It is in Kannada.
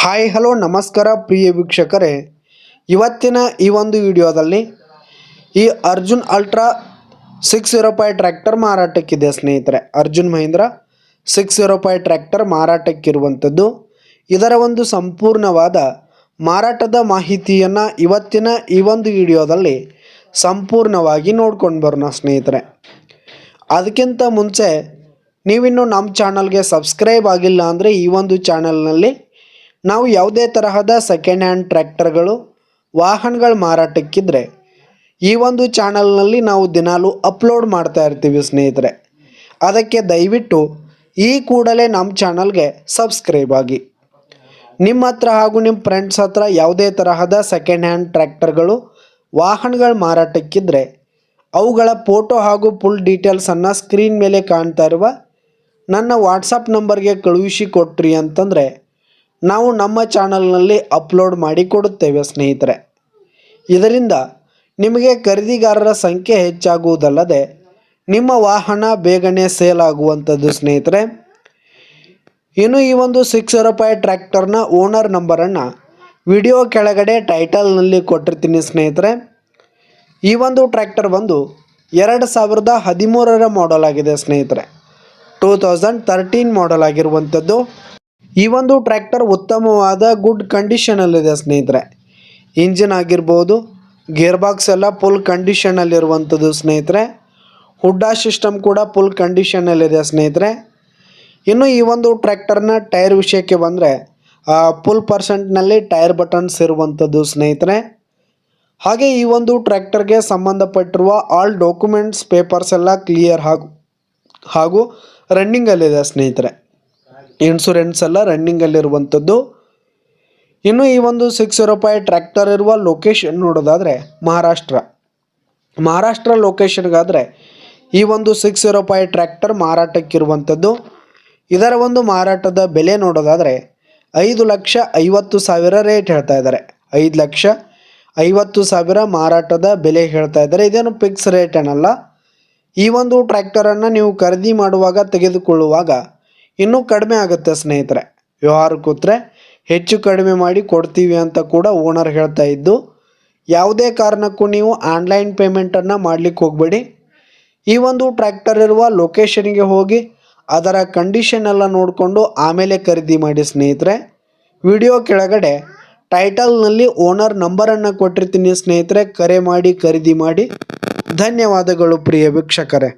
ಹಾಯ್ ಹಲೋ ನಮಸ್ಕಾರ ಪ್ರಿಯ ವೀಕ್ಷಕರೇ, ಇವತ್ತಿನ ಈ ಒಂದು ವಿಡಿಯೋದಲ್ಲಿ ಈ ಅರ್ಜುನ್ ಅಲ್ಟ್ರಾ 605 ಟ್ರ್ಯಾಕ್ಟರ್ ಮಾರಾಟಕ್ಕಿದೆ ಸ್ನೇಹಿತರೆ. ಅರ್ಜುನ್ ಮಹೀಂದ್ರ 605 ಟ್ರ್ಯಾಕ್ಟರ್ ಮಾರಾಟಕ್ಕಿರುವಂಥದ್ದು. ಇದರ ಒಂದು ಸಂಪೂರ್ಣವಾದ ಮಾರಾಟದ ಮಾಹಿತಿಯನ್ನು ಇವತ್ತಿನ ಈ ಒಂದು ವಿಡಿಯೋದಲ್ಲಿ ಸಂಪೂರ್ಣವಾಗಿ ನೋಡ್ಕೊಂಡು ಬರೋಣ ಸ್ನೇಹಿತರೆ. ಅದಕ್ಕಿಂತ ಮುಂಚೆ ನೀವಿನ್ನೂ ನಮ್ಮ ಚಾನಲ್ಗೆ ಸಬ್ಸ್ಕ್ರೈಬ್ ಆಗಿಲ್ಲ ಅಂದರೆ ಈ ಒಂದು ಚಾನಲ್ನಲ್ಲಿ ನಾವು ಯಾವುದೇ ತರಹದ ಸೆಕೆಂಡ್ ಹ್ಯಾಂಡ್ ಟ್ರ್ಯಾಕ್ಟರ್ಗಳು ವಾಹನಗಳು ಮಾರಾಟಕ್ಕಿದ್ರೆ ಈ ಒಂದು ಚಾನಲ್ನಲ್ಲಿ ನಾವು ದಿನಾಲೂ ಅಪ್ಲೋಡ್ ಮಾಡ್ತಾ ಇರ್ತೀವಿ ಸ್ನೇಹಿತರೆ. ಅದಕ್ಕೆ ದಯವಿಟ್ಟು ಈ ಕೂಡಲೇ ನಮ್ಮ ಚಾನಲ್ಗೆ ಸಬ್ಸ್ಕ್ರೈಬ್ ಆಗಿ. ನಿಮ್ಮ ಹತ್ರ ಹಾಗೂ ನಿಮ್ಮ ಫ್ರೆಂಡ್ಸ್ ಹತ್ರ ಯಾವುದೇ ತರಹದ ಸೆಕೆಂಡ್ ಹ್ಯಾಂಡ್ ಟ್ರ್ಯಾಕ್ಟರ್ಗಳು ವಾಹನಗಳು ಮಾರಾಟಕ್ಕಿದ್ರೆ ಅವುಗಳ ಫೋಟೋ ಹಾಗೂ ಫುಲ್ ಡೀಟೇಲ್ಸನ್ನು ಸ್ಕ್ರೀನ್ ಮೇಲೆ ಕಾಣ್ತಾ ಇರುವ ನನ್ನ ವಾಟ್ಸಪ್ ನಂಬರ್ಗೆ ಕಳುಹಿಸಿ ಕೊಟ್ರಿ ಅಂತಂದರೆ ನಾವು ನಮ್ಮ ಚಾನಲ್ನಲ್ಲಿ ಅಪ್ಲೋಡ್ ಮಾಡಿ ಕೊಡುತ್ತೇವೆ ಸ್ನೇಹಿತರೆ. ಇದರಿಂದ ನಿಮಗೆ ಖರೀದಿಗಾರರ ಸಂಖ್ಯೆ ಹೆಚ್ಚಾಗುವುದಲ್ಲದೆ ನಿಮ್ಮ ವಾಹನ ಬೇಗನೆ ಸೇಲ್ ಆಗುವಂಥದ್ದು ಸ್ನೇಹಿತರೆ. ಇನ್ನು ಈ ಒಂದು 605 ಟ್ರ್ಯಾಕ್ಟರ್ನ ಓನರ್ ನಂಬರನ್ನು ವಿಡಿಯೋ ಕೆಳಗಡೆ ಟೈಟಲ್ನಲ್ಲಿ ಕೊಟ್ಟಿರ್ತೀನಿ ಸ್ನೇಹಿತರೆ. ಈ ಒಂದು ಟ್ರ್ಯಾಕ್ಟರ್ ಬಂದು 2013ರ ಮಾಡೆಲ್ ಆಗಿದೆ ಸ್ನೇಹಿತರೆ. 2013 ಮಾಡೆಲ್ ಆಗಿರುವಂಥದ್ದು. ಈ ಒಂದು ಟ್ರ್ಯಾಕ್ಟರ್ ಉತ್ತಮವಾದ ಗುಡ್ ಕಂಡೀಷನಲ್ಲಿದೆ ಸ್ನೇಹಿತರೆ. ಇಂಜಿನ್ ಆಗಿರ್ಬೋದು, ಗೇರ್ ಬಾಕ್ಸ್ ಎಲ್ಲ ಫುಲ್ ಕಂಡೀಷನಲ್ಲಿರುವಂಥದ್ದು ಸ್ನೇಹಿತರೆ. ಹುಡ್ಡಾ ಸಿಸ್ಟಮ್ ಕೂಡ ಫುಲ್ ಕಂಡೀಷನಲ್ಲಿದೆ ಸ್ನೇಹಿತರೆ. ಇನ್ನು ಈ ಒಂದು ಟ್ರ್ಯಾಕ್ಟರ್ನ ಟೈರ್ ವಿಷಯಕ್ಕೆ ಬಂದರೆ ಫುಲ್ ಪರ್ಸೆಂಟ್ನಲ್ಲಿ ಟೈರ್ ಬಟನ್ಸ್ ಇರುವಂಥದ್ದು ಸ್ನೇಹಿತರೆ. ಹಾಗೆ ಈ ಒಂದು ಟ್ರ್ಯಾಕ್ಟರ್ಗೆ ಸಂಬಂಧಪಟ್ಟಿರುವ ಆಲ್ ಡಾಕ್ಯುಮೆಂಟ್ಸ್ ಪೇಪರ್ಸ್ ಎಲ್ಲ ಕ್ಲಿಯರ್ ಹಾಗೂ ರನ್ನಿಂಗಲ್ಲಿದೆ ಸ್ನೇಹಿತರೆ. ಇನ್ಶೂರೆನ್ಸ್ ಎಲ್ಲ ರನ್ನಿಂಗಲ್ಲಿರುವಂಥದ್ದು. ಇನ್ನು ಈ ಒಂದು 605 ಟ್ರ್ಯಾಕ್ಟರ್ ಇರುವ ಲೊಕೇಶನ್ ನೋಡೋದಾದರೆ ಮಹಾರಾಷ್ಟ್ರ ಲೊಕೇಶನ್ಗಾದರೆ ಈ ಒಂದು 605 ಟ್ರ್ಯಾಕ್ಟರ್ ಮಾರಾಟಕ್ಕಿರುವಂಥದ್ದು. ಇದರ ಒಂದು ಮಾರಾಟದ ಬೆಲೆ ನೋಡೋದಾದರೆ 5,50,000 ರೇಟ್ ಹೇಳ್ತಾ ಇದ್ದಾರೆ. 5,50,000 ಮಾರಾಟದ ಬೆಲೆ ಹೇಳ್ತಾ ಇದ್ದಾರೆ. ಇದೇನು ಫಿಕ್ಸ್ ರೇಟ್ ಏನಲ್ಲ. ಈ ಒಂದು ಟ್ರ್ಯಾಕ್ಟರನ್ನು ನೀವು ಖರೀದಿ ಮಾಡುವಾಗ ತೆಗೆದುಕೊಳ್ಳುವಾಗ ಇನ್ನೂ ಕಡಿಮೆ ಆಗುತ್ತೆ ಸ್ನೇಹಿತರೆ. ವ್ಯವಹಾರ ಕೂತ್ರೆ ಹೆಚ್ಚು ಕಡಿಮೆ ಮಾಡಿ ಕೊಡ್ತೀವಿ ಅಂತ ಕೂಡ ಓನರ್ ಹೇಳ್ತಾ ಇದ್ದು, ಯಾವುದೇ ಕಾರಣಕ್ಕೂ ನೀವು ಆನ್ಲೈನ್ ಪೇಮೆಂಟನ್ನು ಮಾಡಲಿಕ್ಕೆ ಹೋಗಬೇಡಿ. ಈ ಒಂದು ಟ್ರ್ಯಾಕ್ಟರ್ ಇರುವ ಲೊಕೇಶನ್ಗೆ ಹೋಗಿ ಅದರ ಕಂಡೀಷನ್ ಎಲ್ಲ ನೋಡಿಕೊಂಡು ಆಮೇಲೆ ಖರೀದಿ ಮಾಡಿ ಸ್ನೇಹಿತರೆ. ವಿಡಿಯೋ ಕೆಳಗಡೆ ಟೈಟಲ್ನಲ್ಲಿ ಓನರ್ ನಂಬರನ್ನು ಕೊಟ್ಟಿರ್ತೀನಿ ಸ್ನೇಹಿತರೆ. ಕರೆ ಮಾಡಿ ಖರೀದಿ ಮಾಡಿ. ಧನ್ಯವಾದಗಳು ಪ್ರಿಯ ವೀಕ್ಷಕರೇ.